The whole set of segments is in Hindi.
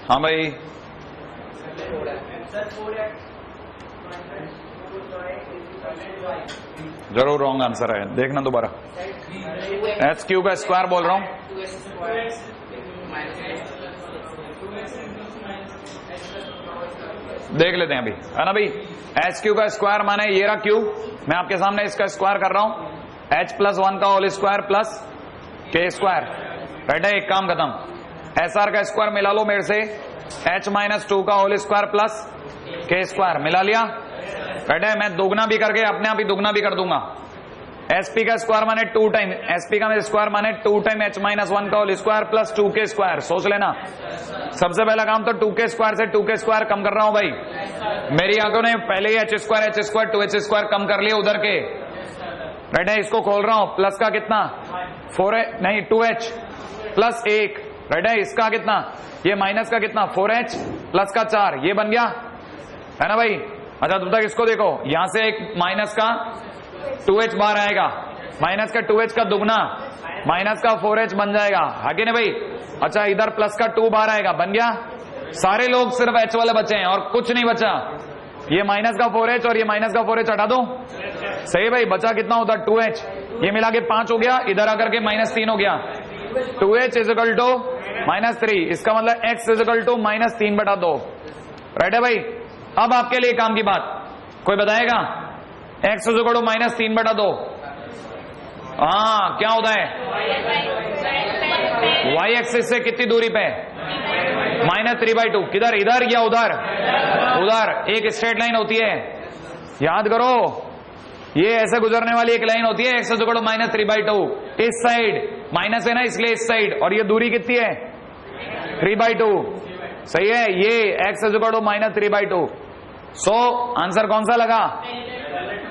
हाँ भाई, जरूर रॉन्ग आंसर है, देखना दोबारा। एच क्यू का स्क्वायर बोल रहा हूं, देख लेते हैं अभी, है ना भाई। एच क्यू का स्क्वायर माने ये रहा क्यू, मैं आपके सामने इसका स्क्वायर कर रहा हूं, h+1 का होल स्क्वायर प्लस के स्क्वायर, राइट है। एक काम खत्म। एस आर का स्क्वायर मिला लो मेरे से, h-2 का होल स्क्वायर प्लस के स्क्वायर मिला लिया, राइट है। मैं दोगुना भी करके अपने आप ही दुगना भी कर दूंगा। एसपी का स्क्वायर माने 2 टाइम, एसपी का स्क्वायर माने 2 टाइम h-1 का होल स्क्वायर प्लस 2 के स्क्वायर। सोच लेना, सबसे पहला काम तो 2 के स्क्वायर से 2 के स्क्वायर कम कर रहा हूं भाई। मेरी आंखों ने पहले ही h² 2h² कम कर लिया उधर के, राइट है। इसको खोल रहा हूं, प्लस का कितना 4h नहीं 2h प्लस 1, राइट है। इसका कितना, ये माइनस का कितना 4h प्लस का 4, ये बन गया, है ना भाई। अच्छा तब तक इसको देखो, यहां से एक माइनस का 2h बाहर आएगा, माइनस का 2h का दुगना माइनस का 4h बन जाएगा, आगे नहीं भाई। अच्छा इधर प्लस का 2 बाहर आएगा, बन गया। सारे लोग सिर्फ h वाले बचे हैं और कुछ नहीं बचा। ये माइनस का 4h और ये माइनस का 4h हटा दो, सही भाई। बचा कितना होता 2h, ये मिला के 5 हो गया, इधर आकर के -3 हो गया। 2h इक्वल टू -3, इसका मतलब x इक्वल टू -3/2, राइट है भाई। अब आपके लिए काम की बात, कोई बताएगा x इक्वल टू -3/2, हाँ क्या होता है, y एक्सिस से कितनी दूरी पे, -3/2, किधर, इधर या उधर, उधर। एक स्ट्रेट लाइन होती है, याद करो, ये ऐसे गुजरने वाली एक लाइन होती है, x इक्वल टू -3/2, इस साइड माइनस है ना इसलिए इस साइड, और ये दूरी कितनी है 3/2, सही है। ये x equal to -3/2, so answer कौन सा लगा,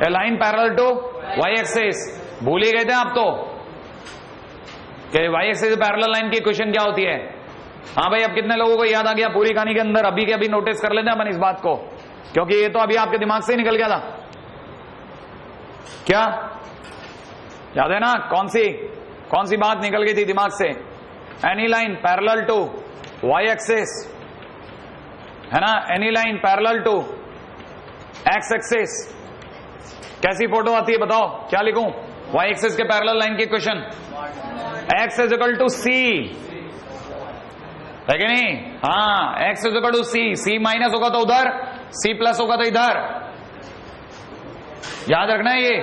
a line parallel to y axis. भूल ही गए थे आप तो कि y एक्सिस पैरेलल लाइन की इक्वेशन क्या होती है। हाँ भाई, अब कितने लोगों को याद आ गया पूरी कहानी के अंदर, अभी के अभी नोटिस कर लेते हैं अपन इस बात को, क्योंकि ये तो अभी आपके दिमाग से ही निकल गया था। क्या याद है ना, कौन सी बात निकल गई थी दिमाग से, any line parallel to y axis, है ना, any line parallel to x axis. कैसी फोटो आती है बताओ, क्या लिखूं, y एक्सिस के पैरेलल लाइन की equation, x is equal to c, है कि नहीं, हाँ x is equal to c minus होगा तो उधर, c प्लस होगा तो इधर, याद रखना है ये।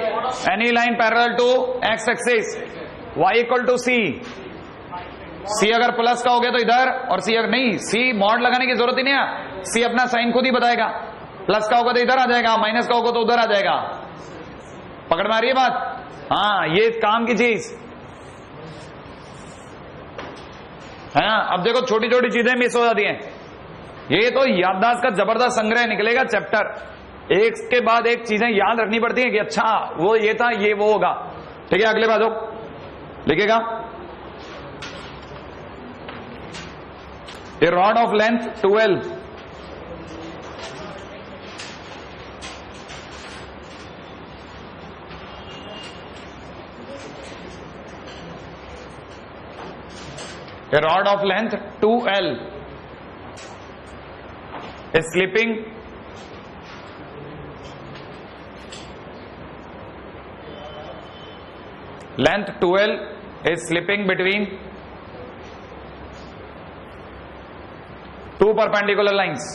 Any line parallel to x axis, y equal to c अगर प्लस का हो गया तो इधर, और c अगर नहीं, c मॉड लगाने की जरूरत ही नहीं है, c अपना साइन खुद ही बताएगा, प्लस का होगा तो इधर आ जाएगा, माइनस का होगा तो उधर आ जाएगा। पकड़ में आ रही है बात, हाँ ये काम की चीज है ना। अब देखो छोटी छोटी चीजें मिस हो जाती हैं, ये तो याददाश्त का जबरदस्त संग्रह निकलेगा चैप्टर, एक के बाद एक चीजें याद रखनी पड़ती है कि अच्छा वो ये था, ये वो होगा, ठीक है। अगले बात हो लिखेगा, a rod of length 12 a rod of length 2L is slipping length 2L is slipping between two perpendicular lines,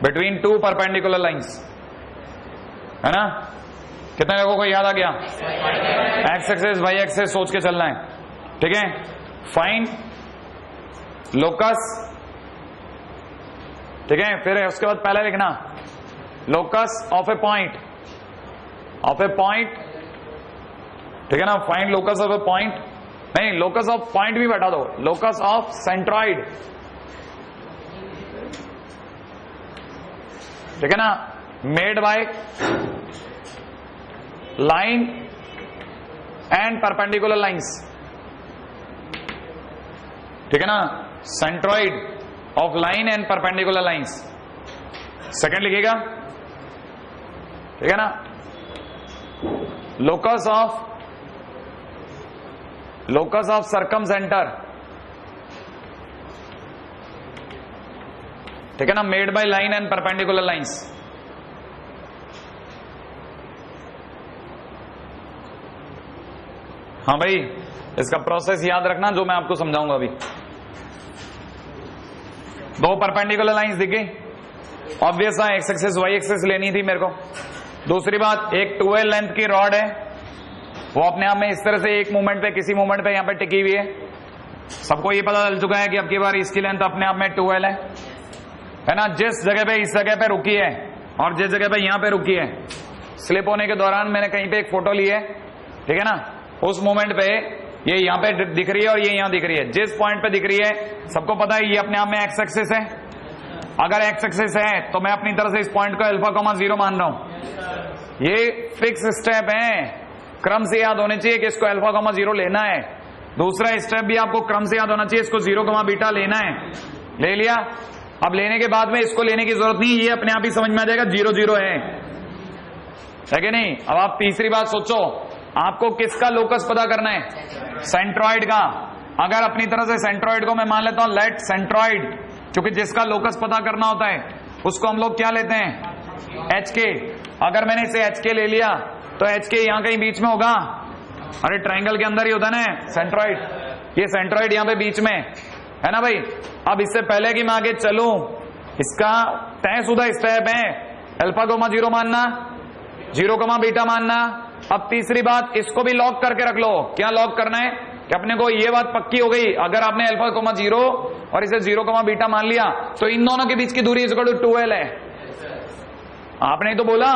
between two perpendicular lines, है ना। कितने लोगों को याद आ गया, x एक्सिस y एक्सिस सोच के चलना है, ठीक है। फाइंड लोकस, ठीक है, फिर उसके बाद पहले लिखना लोकस ऑफ ए पॉइंट, ठीक है ना। Find locus of a point, नहीं लोकस ऑफ पॉइंट भी बैठा दो, लोकस ऑफ सेंट्रॉइड, ठीक है ना, made by line and perpendicular lines, ठीक है ना, centroid of line and perpendicular lines. Second लिखिएगा, ठीक है ना, locus of locus of circumcentre, ठीक है ना, made by line and perpendicular lines. हाँ भाई, इसका प्रोसेस याद रखना जो मैं आपको समझाऊंगा अभी। दो परपेंडिकुलर लाइंस दिख गई, ऑब्वियस है एक्स एक्सिस वाई एक्सिस लेनी थी मेरे को। दूसरी बात, एक 12 लेंथ की रॉड है, वो अपने आप में इस तरह से एक मूवमेंट पे, किसी मूवमेंट पे यहां पे टिकी हुई है। सबको ये पता चल चुका है कि अब की बार इसकी लेंथ अपने आप में 12 है ना। जिस जगह पे इस जगह पे रुकी है और जिस जगह पे यहां पे रुकी है, स्लिप होने के दौरान मैंने कहीं पे एक फोटो ली है, ठीक है ना, उस मोमेंट पे ये यहां पे दिख रही है और ये यहां दिख रही है। जिस पॉइंट पे दिख रही है सबको पता है ये अपने आप में एक्स एक्सिस है। अगर एक्स एक्सिस है तो मैं अपनी तरफ से इस पॉइंट को अल्फा 0 मान रहा हूं। ये फिक्स स्टेप है, क्रम से याद होने चाहिए कि इसको अल्फा 0 लेना है। दूसरा स्टेप भी आपको क्रम से याद होना चाहिए, इसको 0 बीटा लेना है। ले लिया, अब लेने के बाद में इसको लेने की जरूरत नहीं, ये अपने आप ही समझ में आ जाएगा 0 0 है कि नहीं। अब आप तीसरी बात सोचो, आपको किसका लोकस पता करना है? सेंट्रॉइड का। अगर अपनी तरह से सेंट्रॉइड को मैं मान लेता हूं लेट सेंट्रॉइड, क्योंकि जिसका लोकस पता करना होता है उसको हम लोग क्या लेते हैं? एच के। अगर मैंने इसे एच के ले लिया तो एच के यहां कहीं बीच में होगा। अरे ट्राइंगल के अंदर ही होता है ना सेंट्रॉइड, ये सेंट्रॉइड यहां पे बीच में है ना भाई। अब इससे पहले कि मैं आगे चलूं, इसका तयशुदा स्टेप है अल्फा 0 मानना, 0 बीटा मानना। अब तीसरी बात, इसको भी लॉक करके रख लो। क्या लॉक करना है कि अपने को ये बात पक्की हो गई, अगर आपने अल्फा 0 और इसे 0 बीटा मान लिया तो इन दोनों के बीच की दूरी इक्वल टू 12 है। आपने तो बोला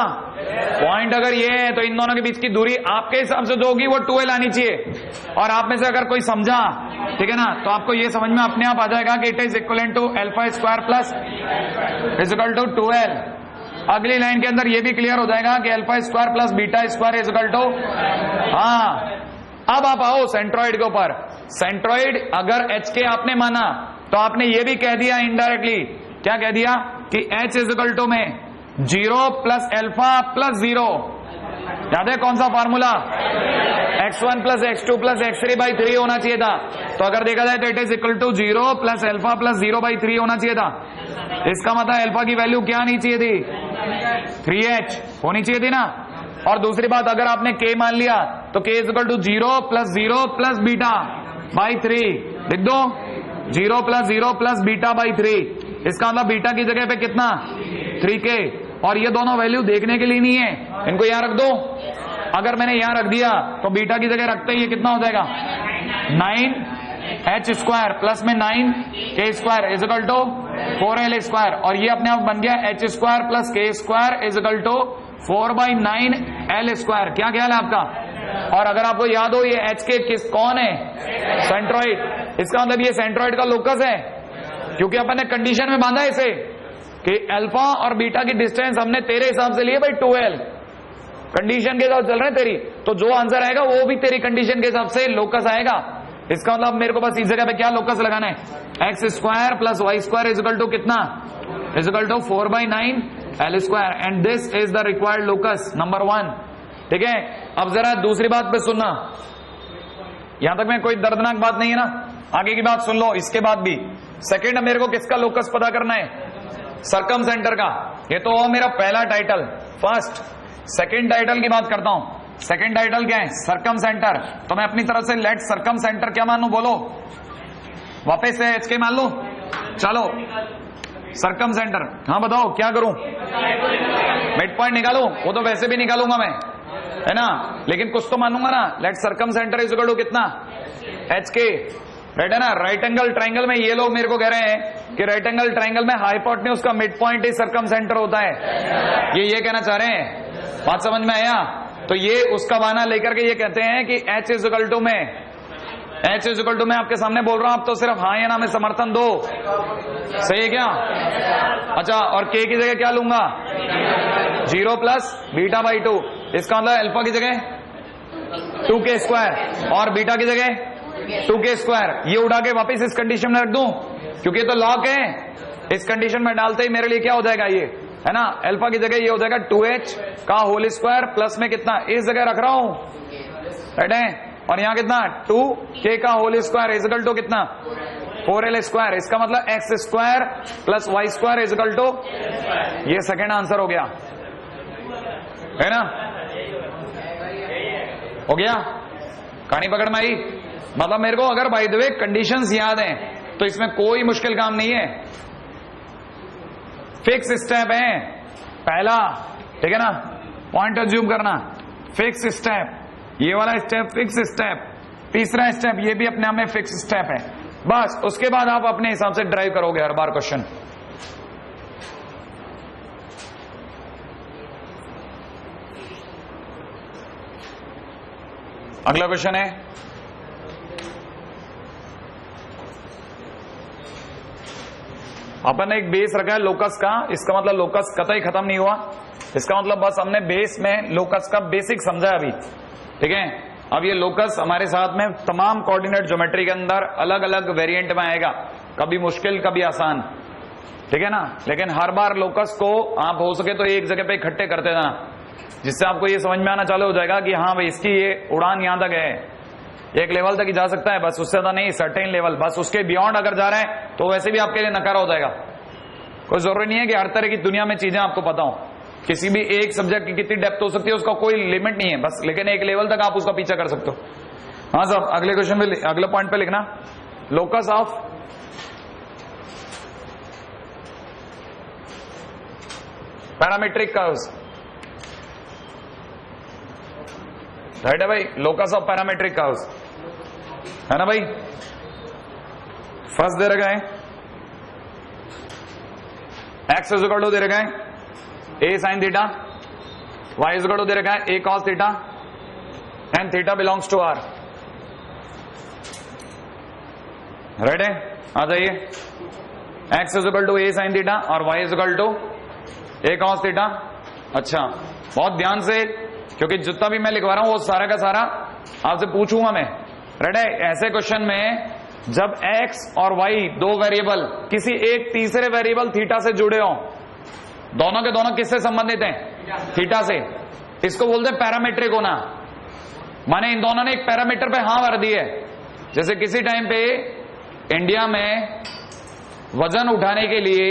पॉइंट अगर ये है तो इन दोनों के बीच की दूरी आपके हिसाब से जो होगी वो 12 आनी चाहिए। और आप में से अगर कोई समझा, ठीक है ना, तो आपको ये समझ में अपने आप आ जाएगा कि it is equal to alpha square plus is equal to 12। अगली लाइन के अंदर ये भी क्लियर हो जाएगा कि alpha square plus beta square is equal to, हाँ। अब आप आओ सेंट्रॉइड के ऊपर। सेंट्रॉइड अगर एच के आपने माना तो आपने ये भी कह दिया इनडायरेक्टली, क्या कह दिया कि एच इज इक्वल टू में 0 प्लस अल्फा प्लस 0। याद है कौन सा formula? x1 plus x2 plus x3 by 3 होना चाहिए था। तो अगर देखा जाए तो it is equal to 0 plus alpha plus 0 by 3 होना चाहिए था। इसका मतलब अल्फा की वैल्यू क्या आनी चाहिए थी? 3h होनी चाहिए थी ना। और दूसरी बात, अगर आपने k मान लिया तो k is equal to 0 plus beta by 3 लिख दो, 0 प्लस बीटा बाई 3। इसका मतलब बीटा की जगह पे कितना? 3k। और ये दोनों वैल्यू देखने के लिए नहीं है, इनको यहां रख दो। अगर मैंने यहां रख दिया तो बीटा की जगह रखते ही ये कितना हो जाएगा? 9h स्क्वायर प्लस में 9k square is equal to 4l square. और ये अपने आप बन गया h square plus k square is equal to 4/9l square. क्या ख्याल है आपका? और अगर आपको याद हो ये h के किस कौन है? सेंट्रॉइड। इसका मतलब ये सेंट्रॉइड का लोकस है, क्योंकि अपन ने कंडीशन में बांधा इसे कि अल्फा और बीटा की डिस्टेंस हमने तेरे हिसाब से लिए भाई 12, कंडीशन के साथ चल रहे तेरी, तो जो आंसर आएगा वो भी तेरी कंडीशन के हिसाब से लोकस आएगा। इसका मतलब मेरे को बस इस जगह पे क्या लोकस लगाना है? X square plus Y square is equal to कितना? Is equal to 4/9l square. And this is the required locus number 1। ठीक है, अब जरा दूसरी बात पे सुनना, यहां तक में कोई दर्दनाक बात नहीं है ना, आगे की बात सुन लो। इसके बाद भी सेकेंड मेरे को किसका लोकस पता करना है? सरकम सेंटर का। ये तो मेरा पहला टाइटल, फर्स्ट। सेकेंड टाइटल की बात करता हूं। सेकेंड टाइटल क्या है? सरकम सेंटर। तो मैं अपनी तरफ से लेट सरकम सेंटर क्या मानू? बोलो, वापस से एच के मान लो। चलो सरकम सेंटर, हाँ बताओ क्या करूं? मिड पॉइंट निकालूं? वो तो वैसे भी निकालूंगा मैं, है ना, लेकिन कुछ तो मानूंगा ना। Let circumcentre is equal to कितना? एच के, राइट है ना। राइट एंगल ट्राइंगल में ये लोग मेरे को कह रहे हैं कि राइट एंगल ट्राइंगल में हाइपोटेन्यूज का मिड पॉइंट ही सरकम सेंटर होता है। ये कहना चाह रहे हैं, बात समझ में आया? तो ये उसका बहाना लेकर के ये कहते हैं कि h इज इक्वल टू में, h इज इक्वल टू में आपके सामने बोल रहा हूं, आप तो सिर्फ हाँ या ना में समर्थन दो। सही है क्या? अच्छा, और k की जगह क्या लूंगा? 0 प्लस बीटा बाई 2। इसका मतलब अल्फा की जगह 2k स्क्वायर और बीटा की जगह 2k स्क्वायर। ये उड़ा के वापस इस कंडीशन में रख दूं, क्योंकि ये तो लॉक है। इस कंडीशन में डालते ही मेरे लिए क्या हो जाएगा? ये है ना, अल्फा की जगह ये हो जाएगा 2h का होल स्क्वायर प्लस में कितना, इस जगह रख रहा हूं, राइट है। और यहां कितना 2k का होल स्क्वायर इजिकल टू कितना 4l²। इसका मतलब x square plus Y square is equal to, ये सेकेंड आंसर हो गया, है ना? हो गया, कहानी पकड़ में आई। मतलब मेरे को अगर बाय द वे कंडीशंस याद हैं तो इसमें कोई मुश्किल काम नहीं है, फिक्स स्टेप है पहला, ठीक है ना? पॉइंट अज्यूम करना, फिक्स स्टेप, ये वाला स्टेप फिक्स स्टेप, तीसरा स्टेप ये भी अपने आप में फिक्स स्टेप है। बस उसके बाद आप अपने हिसाब से ड्राइव करोगे हर बार क्वेश्चन। अगला क्वेश्चन है, अपन ने एक बेस रखा है लोकस का, इसका मतलब लोकस कतई खत्म नहीं हुआ, इसका मतलब बस हमने बेस में लोकस का बेसिक समझा अभी, ठीक है? अब ये लोकस हमारे साथ में तमाम कोऑर्डिनेट ज्योमेट्री के अंदर अलग अलग वेरिएंट में आएगा, कभी मुश्किल कभी आसान, ठीक है ना? लेकिन हर बार लोकस को आप हो सके तो एक जगह पे इकट्ठे करते जाना, जिससे आपको ये समझ में आना चालू हो जाएगा कि हाँ भाई इसकी ये उड़ान यहां तक है, एक लेवल तक ही जा सकता है, बस उससे ज्यादा नहीं, सर्टेन लेवल, बस उसके बियॉन्ड अगर जा रहे हैं तो वैसे भी आपके लिए नकारा हो जाएगा। कोई जरूरी नहीं है कि हर तरह की दुनिया में चीजें आपको पता हो, किसी भी एक सब्जेक्ट की कितनी डेप्थ हो सकती है उसका कोई लिमिट नहीं है, बस लेकिन एक लेवल तक आप उसका पीछा कर सकते हो। हाँ साहब, अगले क्वेश्चन में अगले पॉइंट पे लिखना, locus of parametric curves, right है भाई? लोकस ऑफ पैरामीट्रिक कर्व्स, है ना भाई? फर्स्ट दे रखा है एक्स इज इक्वल टू दे रखा है A sine theta, Y is equal to दे रखा है A cos theta, and theta belongs to R, right है? आ जाइए, X is equal to A sine theta और Y is equal to A cos theta. अच्छा, बहुत ध्यान से, क्योंकि जितना भी मैं लिखवा रहा हूं वो सारा का सारा आपसे पूछूंगा मैं, राइट है? ऐसे क्वेश्चन में जब x और y दो वेरिएबल किसी एक तीसरे वेरिएबल थीटा से जुड़े हों, दोनों के दोनों किससे संबंधित हैं? थीटा से, इसको बोलते हैं पैरामीट्रिक होना। माने इन दोनों ने एक पैरामीटर पे हाँ भर दी है। जैसे किसी टाइम पे इंडिया में वजन उठाने के लिए,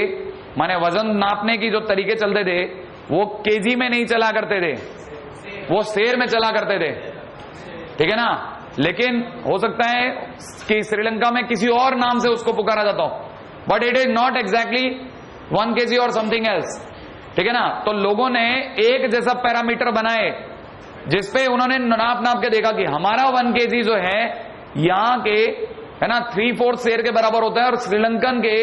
माने वजन नापने की जो तरीके चलते थे वो केजी में नहीं चला करते थे, वो सेर में चला करते थे, ठीक है ना? लेकिन हो सकता है कि श्रीलंका में किसी और नाम से उसको पुकारा जाता हो, but it is not exactly 1 kg और समथिंग एल्स, ठीक है ना? तो लोगों ने एक जैसा पैरामीटर बनाए जिसपे उन्होंने नाप के देखा कि हमारा 1 kg जो है यहां के, है ना, 3/4 शेर के बराबर होता है और श्रीलंकन के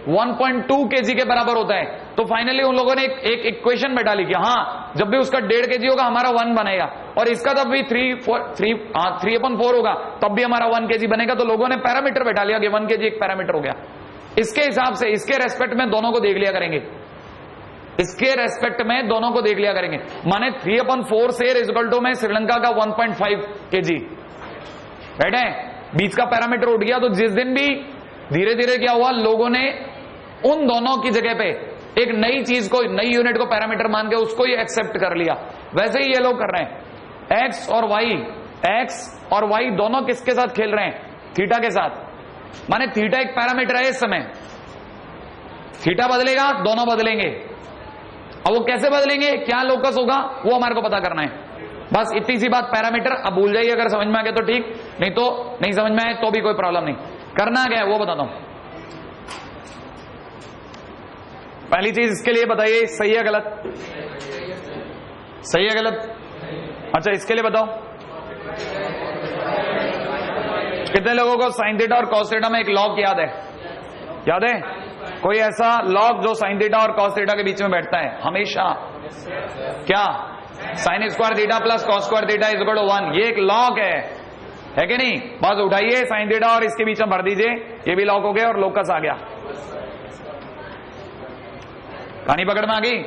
1.2 kg के बराबर होता है। तो फाइनली उन लोगों ने एक इक्वेशन बैठा ली कि हाँ, जब भी उसका 1.5 kg होगा हमारा 1 बनेगा, और इसका तब भी 3/4 होगा तब भी हमारा 1 kg बनेगा। तो लोगों ने पैरामीटर बैठा लिया कि 1 kg एक पैरामीटर हो गया। इसके हिसाब से, इसके रेस्पेक्ट में दोनों को देख लिया करेंगे, इसके रेस्पेक्ट में दोनों को देख लिया करेंगे। माने 3/4 शेर इज इक्वल टू में श्रीलंका का 1.5 kg, राइट है? बीच का पैरामीटर उठ गया। तो जिस दिन भी धीरे धीरे क्या हुआ, लोगों ने उन दोनों की जगह पे एक नई चीज को, नई यूनिट को पैरामीटर मान के उसको ही एक्सेप्ट कर लिया। वैसे ही ये लोग कर रहे हैं। एक्स और वाई दोनों किसके साथ खेल रहे हैं? थीटा के साथ। माने थीटा एक पैरामीटर है इस समय, थीटा बदलेगा दोनों बदलेंगे। अब वो कैसे बदलेंगे, क्या लोकस होगा, वो हमारे को पता करना है। बस इतनी सी बात, पैरामीटर अब भूल जाइए, अगर समझ में आ गया तो ठीक, नहीं तो नहीं समझ में आए तो भी कोई प्रॉब्लम नहीं। करना क्या है वो बताता हूं। पहली चीज इसके लिए बताइए, सही है गलत? सही है गलत? अच्छा, इसके लिए बताओ, कितने लोगों को साइन थीटा और कॉस थीटा में एक लॉग याद है? याद है कोई ऐसा लॉग जो साइन थीटा और कॉस थीटा के बीच में बैठता है हमेशा? क्या? Sine square theta plus cos square theta is equal to 1। ये एक लॉग है कि नहीं? बस उठाइए साइन थीटा और इसके बीच में भर दीजिए, ये भी लॉग हो गया और लोकस आ गया। कहानी पकड़ में आ गई,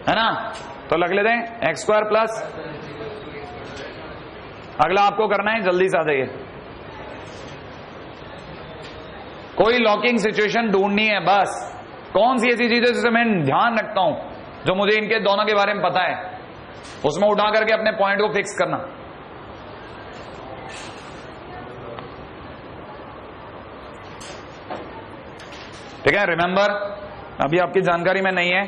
है ना? तो लग लेते हैं एक्स स्क्वायर प्लस, अगला आपको करना है, जल्दी से आ जाइए। कोई लॉकिंग सिचुएशन ढूंढनी है बस। कौन सी ऐसी चीज है जिसे मैं ध्यान रखता हूं, जो मुझे इनके दोनों के बारे में पता है, उसमें उठा करके अपने पॉइंट को फिक्स करना। ठीक है, रिमेंबर, अभी आपकी जानकारी में नहीं है,